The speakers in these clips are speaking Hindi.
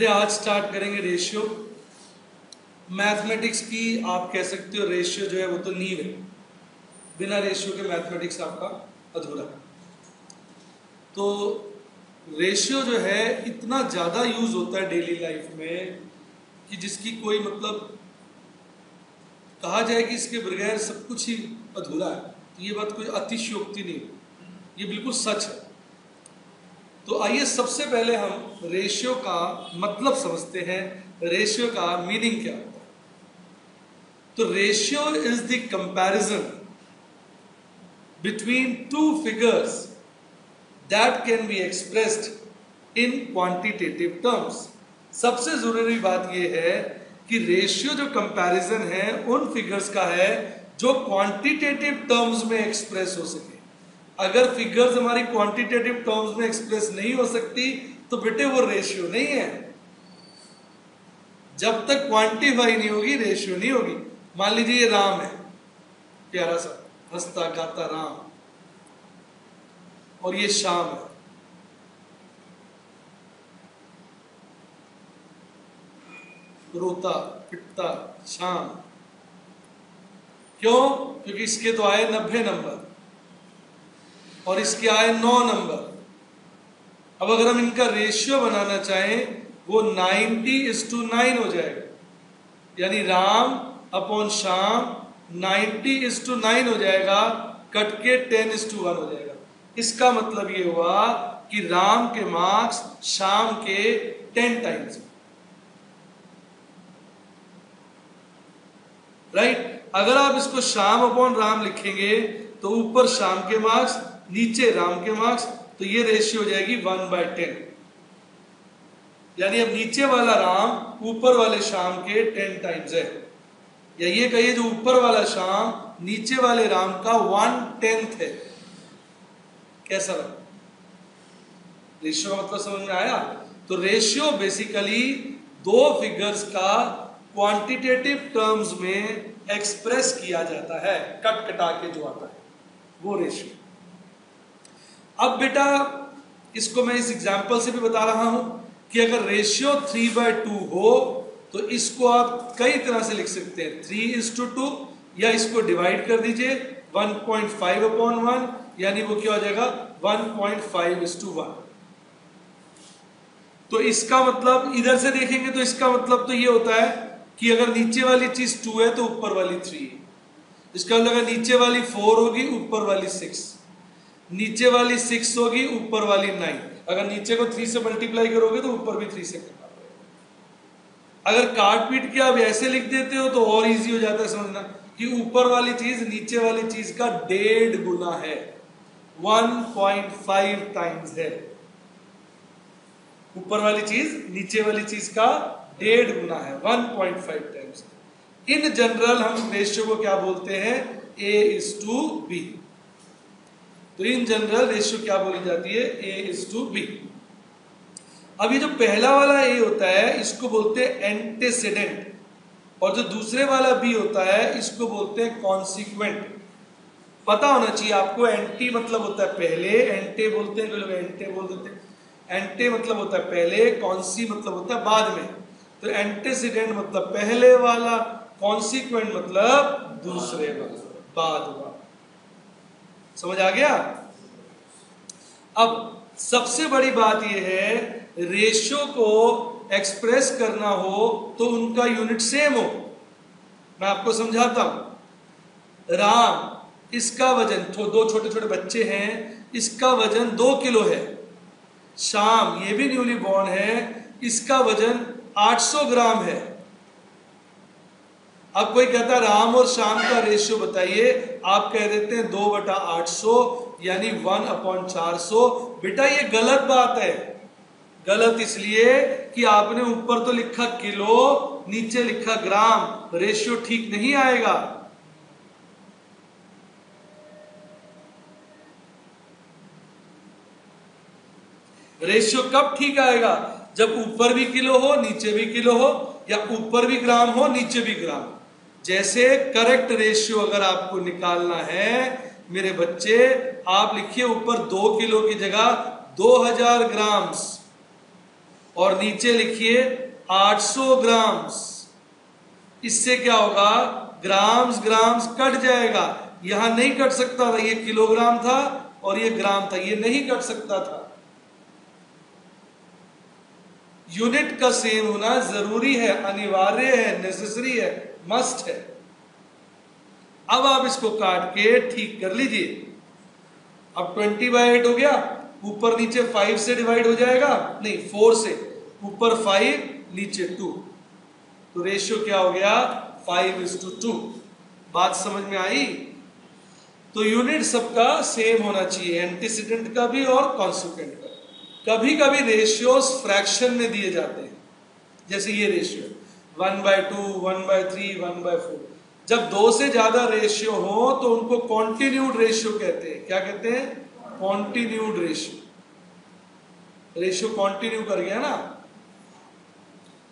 बेटे आज स्टार्ट करेंगे रेशियो। मैथमेटिक्स की आप कह सकते हो रेशियो जो है वो तो नींव है, बिना रेशियो के मैथमेटिक्स आपका अधूरा है। तो रेशियो जो है इतना ज़्यादा यूज होता है डेली लाइफ में कि जिसकी कोई मतलब कहा जाए कि इसके बगैर सब कुछ ही अधूरा है। तो ये बात कोई अतिशयोक्ति नहीं है, ये बिल्कुल सच है। तो आइए सबसे पहले हम रेशियो का मतलब समझते हैं, रेशियो का मीनिंग क्या होता है। तो ratio is the comparison between two figures that can be expressed in quantitative terms. सबसे जरूरी बात यह है कि रेशियो जो कंपैरिजन है उन फिगर्स का है जो क्वांटिटेटिव टर्म्स में एक्सप्रेस हो सके। अगर फिगर्स हमारी क्वांटिटेटिव टर्म्स में एक्सप्रेस नहीं हो सकती तो बेटे वो रेशियो नहीं है। जब तक क्वांटिफाई नहीं होगी रेशियो नहीं होगी। मान लीजिए ये राम है, प्यारा सा हंसता गाता राम, और ये श्याम है, रोता पिटता श्याम। क्यों? क्योंकि इसके तो आए 90 नंबर और इसके आए 9 नंबर। अब अगर हम इनका रेशियो बनाना चाहें वो 90:9 हो जाएगा, यानी राम अपॉन श्याम 90:9 हो जाएगा, कट के 10:1 हो जाएगा। इसका मतलब ये हुआ कि राम के मार्क्स श्याम के 10 टाइम्स, राइट। अगर आप इसको श्याम अपॉन राम लिखेंगे तो ऊपर श्याम के मार्क्स नीचे राम के मार्क्स, तो ये रेशियो हो जाएगी 1/10। यानी अब नीचे वाला राम ऊपर वाले श्याम के 10 टाइम्स है, या ये कहिए जो ऊपर वाला श्याम नीचे वाले राम का 1/10 है। कैसा लगा? रेशियो का मतलब समझ में आया? तो रेशियो बेसिकली दो फिगर्स का क्वांटिटेटिव टर्म्स में एक्सप्रेस किया जाता है, कट कटा के जो आता है वो रेशियो। अब बेटा इसको मैं इस एग्जांपल से भी बता रहा हूं कि अगर रेशियो 3/2 हो तो इसको आप कई तरह से लिख सकते हैं, 3:2, या इसको डिवाइड कर दीजिए 1.5/1, यानी वो क्या हो जाएगा 1.5:1। तो इसका मतलब इधर से देखेंगे तो इसका मतलब तो ये होता है कि अगर नीचे वाली चीज 2 है तो ऊपर वाली 3 है। इसका मतलब अगर नीचे वाली 4 होगी ऊपर वाली 6, नीचे वाली 6 होगी ऊपर वाली 9। अगर नीचे को 3 से मल्टीप्लाई करोगे तो ऊपर भी 3 से करना पड़ेगा। अगर काट पीट के आप ऐसे लिख देते हो तो और इजी हो जाता है समझना कि ऊपर वाली चीज नीचे वाली चीज का 1.5 गुना है, 1.5 टाइम्स है। ऊपर वाली चीज नीचे वाली चीज का 1.5 गुना है, 1.5 टाइम्स। इन जनरल हम रेशियो को क्या बोलते हैं? A:B। तो इन जनरल रेशियो क्या बोली जाती है? A:B। अब ये जो पहला वाला A होता है इसको बोलते हैं एंटेसिडेंट, और जो दूसरे वाला B होता है इसको बोलते हैं कॉन्सिक्वेंट। पता होना चाहिए आपको, एंटी मतलब होता है पहले, एंटे बोलते हैं, लोग एंटे बोल देते हैं। एंटे मतलब होता है पहले, कॉन्सी मतलब होता है बाद में। तो एंटेसिडेंट मतलब पहले वाला, कॉन्सिक्वेंट मतलब दूसरे वाला, बाद वाला। समझ आ गया? अब सबसे बड़ी बात यह है, रेशियो को एक्सप्रेस करना हो तो उनका यूनिट सेम हो। मैं आपको समझाता हूं। राम, इसका वजन, दो छोटे छोटे बच्चे हैं, इसका वजन 2 किलो है। श्याम, ये भी न्यूली बॉर्न है, इसका वजन 800 ग्राम है। अब कोई कहता है राम और श्याम का रेशियो बताइए, आप कह देते हैं 2/800 यानी 1/400। बेटा ये गलत बात है। गलत इसलिए कि आपने ऊपर तो लिखा किलो, नीचे लिखा ग्राम, रेशियो ठीक नहीं आएगा। रेशियो कब ठीक आएगा? जब ऊपर भी किलो हो नीचे भी किलो हो, या ऊपर भी ग्राम हो नीचे भी ग्राम। जैसे करेक्ट रेशियो अगर आपको निकालना है मेरे बच्चे, आप लिखिए ऊपर 2 किलो की जगह 2000 ग्राम्स, और नीचे लिखिए 800 ग्राम्स। इससे क्या होगा, ग्राम्स ग्राम्स कट जाएगा, यहां नहीं कट सकता था, ये किलोग्राम था और ये ग्राम था, ये नहीं कट सकता था। यूनिट का सेम होना जरूरी है, अनिवार्य है, नेसेसरी है, मस्ट है। अब आप इसको काट के ठीक कर लीजिए। अब 20/8 हो गया, ऊपर नीचे 5 से डिवाइड हो जाएगा, नहीं 4 से, ऊपर 5 नीचे 2, तो रेशियो क्या हो गया 5:2। बात समझ में आई? तो यूनिट सबका सेम होना चाहिए, एंटीसीडेंट का भी और कॉन्सिक्वेंट का। कभी कभी रेशियोस फ्रैक्शन में दिए जाते हैं, जैसे ये रेशियो 1/2, 1/3, 1/4। जब 2 से ज्यादा रेशियो हो तो उनको कॉन्टिन्यूड रेशियो कहते हैं। क्या कहते हैं? Continued ratio. रेशियो कॉन्टिन्यू कर गया ना,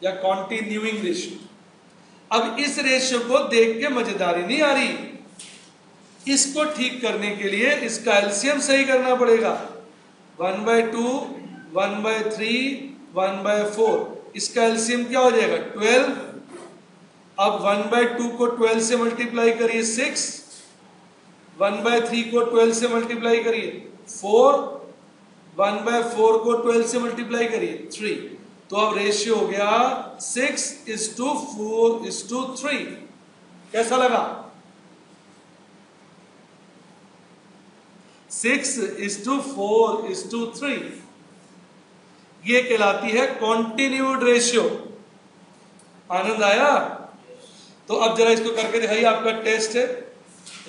या कॉन्टिन्यूइंग रेशियो। अब इस रेशियो को देख के मजेदारी नहीं आ रही, इसको ठीक करने के लिए इसका एलसीएम सही करना पड़ेगा। 1/2, 1/3, 1/4, इसका एलसीएम क्या हो जाएगा 12। अब 1/2 को 12 से मल्टीप्लाई करिए 6, 1/3 को 12 से मल्टीप्लाई करिए 4, 1/4 को 12 से मल्टीप्लाई करिए 3। तो अब रेशियो हो गया 6:4:3। कैसा लगा? 6:4:3, ये कहलाती है कॉन्टिन्यूड रेशियो। आनंद आया? तो अब जरा इसको करके दिखाइए, आपका टेस्ट है,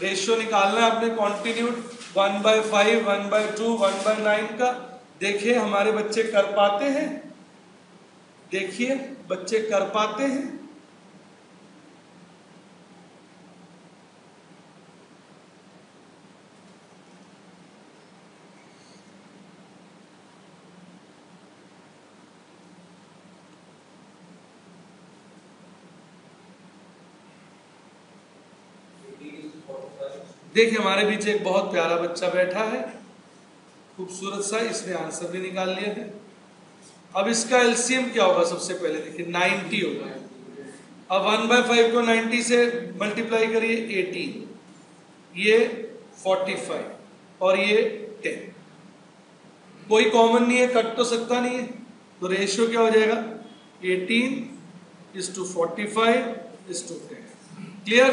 रेशियो निकालना है आपने कॉन्टिन्यूड 1/5, 1/2, 1/9 का। देखिए हमारे बच्चे कर पाते हैं, देखिए बच्चे कर पाते हैं। देखिए हमारे बीच एक बहुत प्यारा बच्चा बैठा है, खूबसूरत सा, इसने आंसर भी निकाल लिया है। अब इसका एलसीएम क्या होगा? सबसे पहले देखिए 90 होगा। अब 1/5 को 90 से मल्टीप्लाई करिए 18, ये 45 और ये 10। कोई कॉमन नहीं है, कट तो सकता नहीं है, तो रेशियो क्या हो जाएगा 18:45:10। क्लियर?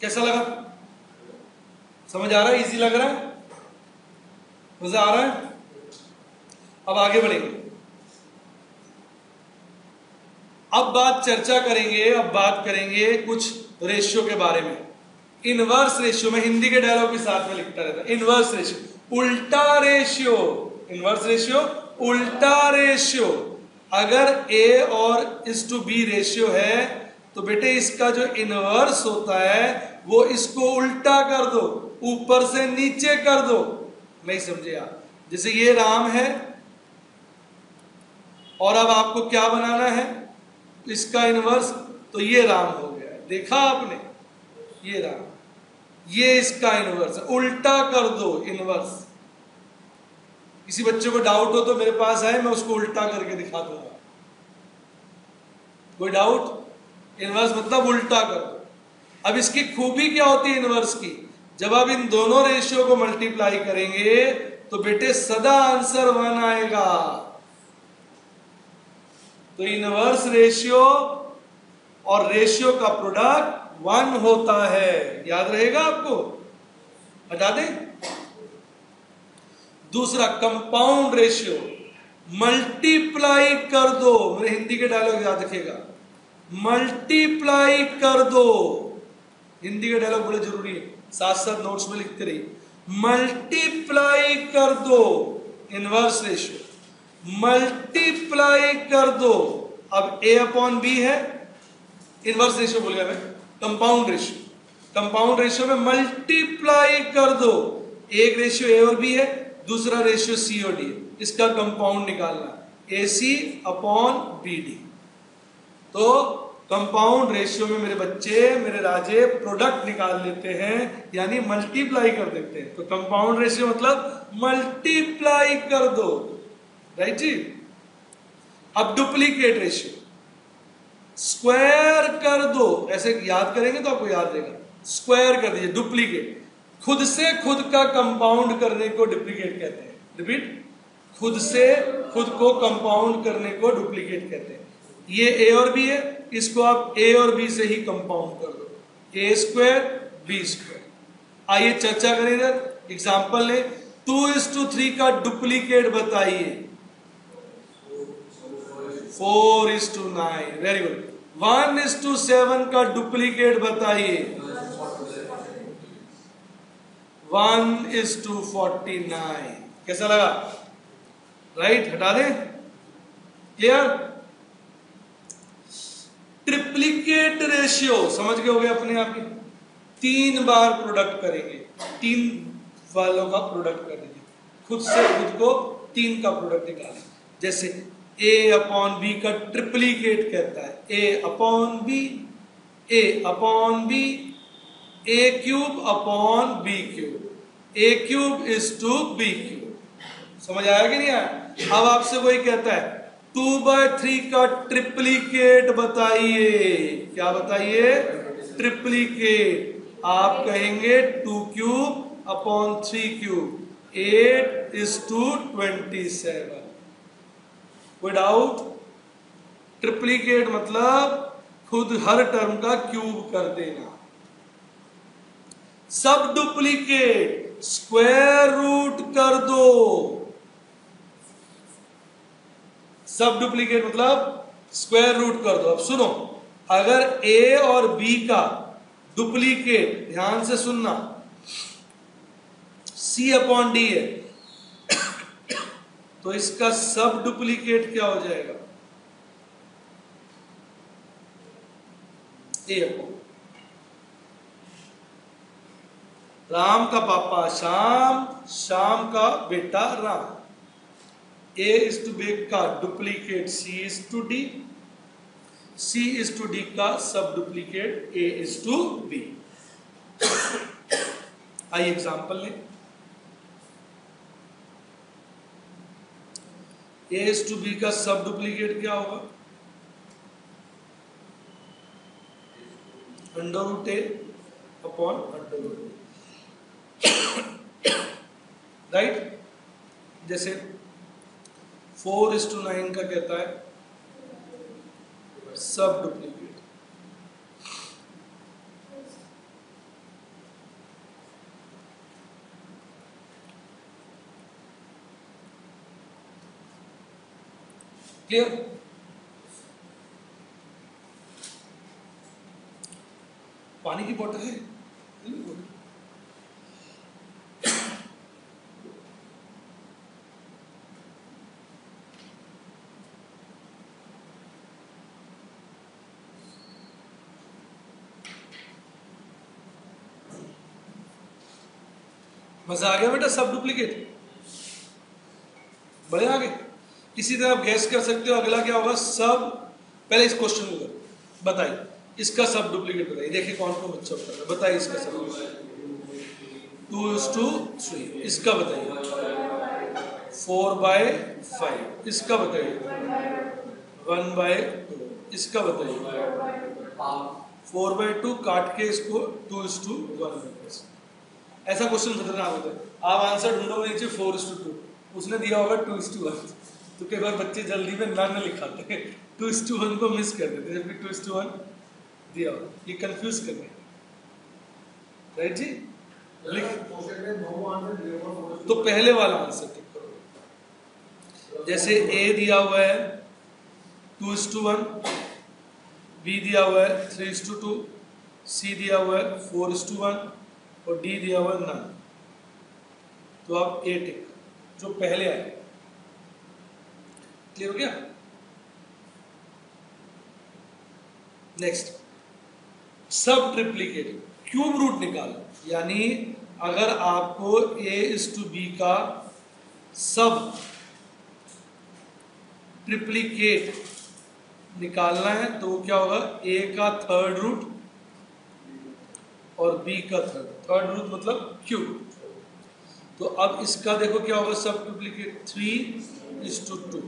कैसा लगा? समझ आ रहा है? इजी लग रहा है? मजा आ रहा है? अब आगे बढ़ेंगे। अब चर्चा करेंगे, अब बात करेंगे कुछ रेशियो के बारे में। इनवर्स रेशियो, में हिंदी के डायलॉग के साथ में लिखता रहता है। इनवर्स रेशियो, उल्टा रेशियो। इनवर्स रेशियो, उल्टा रेशियो। अगर A और B रेशियो है तो बेटे इसका जो इनवर्स होता है वो इसको उल्टा कर दो, ऊपर से नीचे कर दो। नहीं समझे आप? जैसे ये राम है और अब आपको क्या बनाना है, इसका इनवर्स, तो ये राम हो गया। देखा आपने? ये राम, ये इसका इनवर्स, उल्टा कर दो इनवर्स। किसी बच्चे को डाउट हो तो मेरे पास आए, मैं उसको उल्टा करके दिखा दूंगा। कोई डाउट? इनवर्स मतलब उल्टा कर दो। अब इसकी खूबी क्या होती है इनवर्स की? जब आप इन दोनों रेशियो को मल्टीप्लाई करेंगे तो बेटे सदा आंसर 1 आएगा। तो इनवर्स रेशियो और रेशियो का प्रोडक्ट 1 होता है। याद रहेगा आपको? हटा दें? दूसरा कंपाउंड रेशियो, मल्टीप्लाई कर दो। मेरे हिंदी के डायलॉग याद रखिएगा, मल्टीप्लाई कर दो। हिंदी के डायलॉग बड़े जरूरी है, साथ साथ नोट्स में लिखते रहिए। मल्टीप्लाई कर दो इनवर्स रेशियो, मल्टीप्लाई कर दो। अब A/B है, इनवर्स रेशियो बोल गया मैं, कंपाउंड रेशियो। कंपाउंड रेशियो में मल्टीप्लाई कर दो। एक रेशियो A और B है, दूसरा रेशियो C और D है, इसका कंपाउंड निकालना AC/BD। तो कंपाउंड रेशियो में मेरे बच्चे, मेरे राजे प्रोडक्ट निकाल लेते हैं, यानी मल्टीप्लाई कर देते हैं। तो कंपाउंड रेशियो मतलब मल्टीप्लाई कर दो, राइट जी। अब डुप्लीकेट रेशियो, स्क्वायर कर दो, ऐसे याद करेंगे तो आपको याद रहेगा। स्क्वायर कर दीजिए, डुप्लीकेट। खुद से खुद का कंपाउंड करने को डुप्लीकेट कहते हैं। रिपीट, खुद से खुद को कंपाउंड करने को डुप्लीकेट कहते हैं। ये ए और बी है, इसको आप ए और बी से ही कंपाउंड कर दो, ए स्क्वायर बी स्क्वायर। आइए चर्चा करें इधर, एग्जाम्पल लें। 2:3 का डुप्लीकेट बताइए। 4:9, वेरी गुड। 1:7 का डुप्लीकेट बताइए। 1:49। कैसा लगा? राइट, हटा दें? क्लियर? ट्रिप्लीकेट रेशियो समझ गए होगे अपने आप ही। 3 बार प्रोडक्ट करेंगे, 3 वालों का प्रोडक्ट कर देंगे, खुद से खुद को 3 का प्रोडक्ट निकालें। जैसे A अपॉन बी का ट्रिप्लीकेट कहता है A upon B, A upon B, A cube upon B cube, A cube is to B cube. समझ आया कि नहीं आया? अब आपसे वही कहता है 2/3 का ट्रिप्लीकेट बताइए। क्या बताइए? ट्रिप्लीकेट। आप कहेंगे 2 क्यूब अपॉन 3 क्यूब, 8:27। कोई डाउट? ट्रिप्लीकेट मतलब खुद हर टर्म का क्यूब कर देना। सब डुप्लीकेट स्क्वायर रूट कर दो। सब डुप्लीकेट मतलब स्क्वायर रूट कर दो। अब सुनो, अगर ए और बी का डुप्लीकेट, ध्यान से सुनना, सी अपॉन डी है, तो इसका सब डुप्लीकेट क्या हो जाएगा? ए अपॉन। राम का पापा श्याम, श्याम का बेटा Ram. A is to B का duplicate C is to D, C is to D का सब duplicate A is to B। आइए एग्जांपल लें। A is to B का सब डुप्लीकेट क्या होगा? √A upon √A, right. जैसे 4:9 का कहता है सब डुप्लीकेट। क्लियर? पानी की बोतल है? मजा आ गया बेटा? सब डुप्लीकेट बड़े आ गए। इसी तरह आप गैस कर सकते हो अगला क्या होगा। सब, पहले इस क्वेश्चन को बताइए, इसका सब डुप्लीकेट बताइए। देखिए कौन कौन बच्चा उत्तर है, बताइए इसका सब। 2:3, इसका बताइए। 4/5, इसका बताइए। 1/2, इसका बताइए। 4/2 काट के इसको 2:1। ऐसा क्वेश्चन खतरनाक होता है। आप आंसर ढूंढोगे नीचे 4:2, उसने दिया होगा 2:1। तो कई बार बच्चे जल्दी में नन लिखाते हैं, 2:1 को मिस कर देते हैं जबकि 2:1 दिया होगा। ये कंफ्यूज कर रहे हैं, राइट जी। तो पहले वाला आंसर टिक करो। जैसे ए दिया हुआ है 2:1, बी दिया हुआ है 3:2, सी दिया हुआ है 4:1 और डी दिया हुआ है नन। तो आप ए टिक जो पहले आए। क्लियर हो गया? नेक्स्ट, सब ट्रिप्लीकेट क्यूब रूट निकालो। यानी अगर आपको A:B का सब ट्रिप्लीकेट निकालना है तो क्या होगा, ए का थर्ड रूट और बी का थर्ड रूट मतलब क्यूब। तो अब इसका देखो क्या होगा, सब डुप्लीकेट 3:2,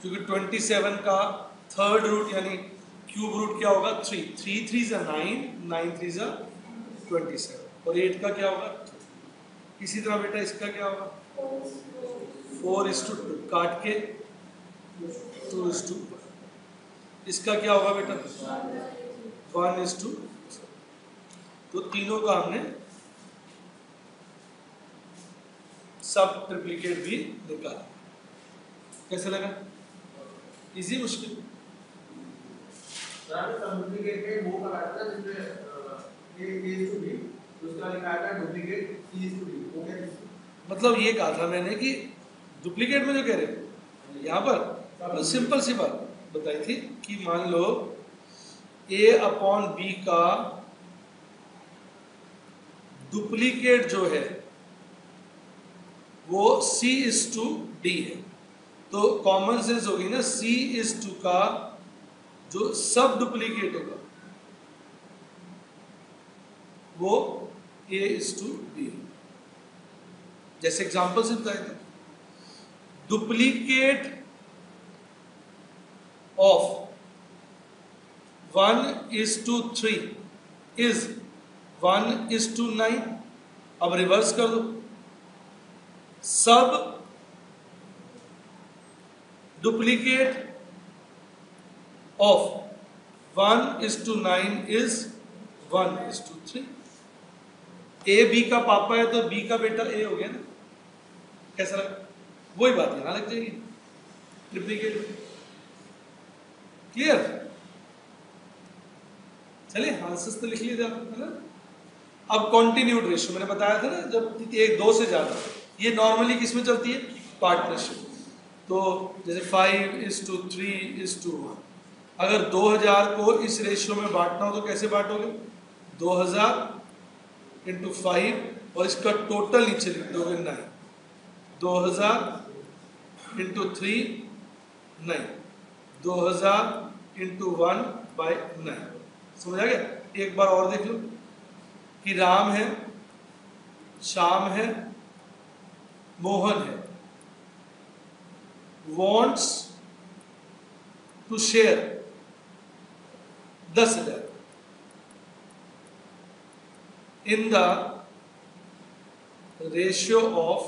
क्योंकि 27 का थर्ड रूट यानी क्यूब रूट क्या होगा 3, 3 3 9, 9 3 27 और 8 का क्या होगा 2। इसी तरह बेटा इसका क्या होगा 4:2, काट के 2:1। इसका क्या होगा बेटा 1:2। तो तीनों का हमने सब ट्रिप्लिकेट भी निकाला। कैसे लगा, इजी मुश्किल? डुप्लीकेट में वो का था जिसमें a is to b, उसका लिखा था duplicate c is to d, वो क्या चीज? मतलब ये कहा था मैंने कि डुप्लीकेट में जो कह रहे यहाँ पर सिंपल सी बात बताई थी कि मान लो a अपॉन b का डुप्लीकेट जो है वो c/d है, तो कॉमन सेंस होगी ना, c/2 का जो सब डुप्लीकेट होगा वो a/b है। जैसे एग्जांपल से बताया था, डुप्लीकेट ऑफ 1:3 इज 1:9। अब रिवर्स कर दो, sub duplicate of 1:9 is 1:3। A B का पापा है तो बी का बेटा ए हो गया ना। कैसा लगा, वही बात यहां लग जाएगी ट्रिप्लीकेट। क्लियर? चलिए आंसर्स तो लिख लीजिए आप, है ना। अब कॉन्टिन्यूड रेशियो मैंने बताया था ना, जब एक दो से ज्यादा, ये नॉर्मली किसमें चलती है, पार्टनरशिप। तो जैसे 5:3:1। अगर 2000 को इस रेशियो में बांटना हो तो कैसे बांटोगे, 2000 × 5 और इसका टोटल नीचे लिख दोगे 9। 2000 × 3 9, 2000 × 1/9। समझ आ गया? एक बार और देख लो कि राम है, श्याम है, मोहन है, wants to share 10,000 in the ratio of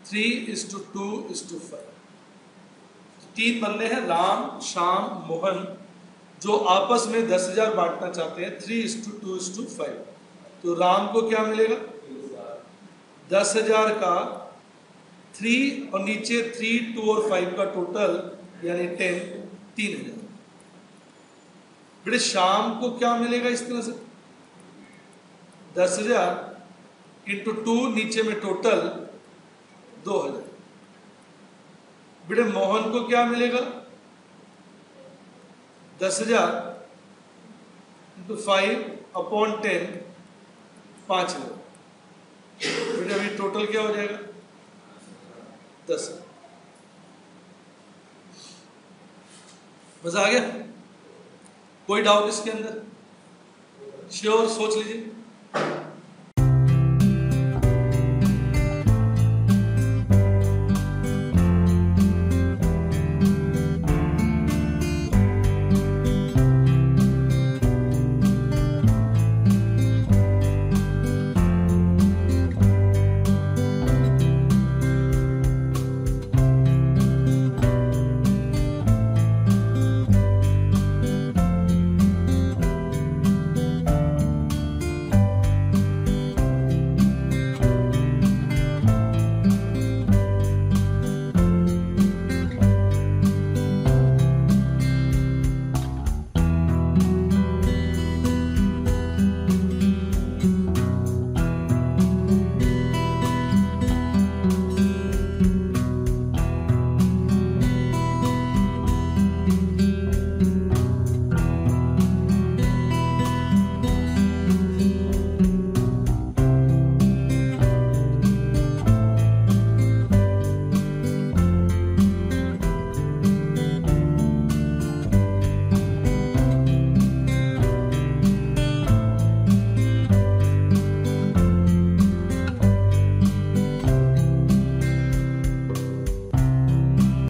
3:2:5। तीन बंदे हैं, राम, श्याम, मोहन, जो आपस में 10,000 बांटना चाहते हैं 3:2:5। तो राम को क्या मिलेगा, 10,000 का 3 और नीचे 3, 2 और 5 का टोटल यानी 10, 3,000। बेटे शाम को क्या मिलेगा इस तरह से, 10,000 × 2 नीचे में टोटल 2,000। बेटे मोहन को क्या मिलेगा, 10,000 × 5/10 5,000। बेटे अभी टोटल क्या हो जाएगा 10। मजा आ गया? कोई डाउट इसके अंदर? श्योर, सोच लीजिए।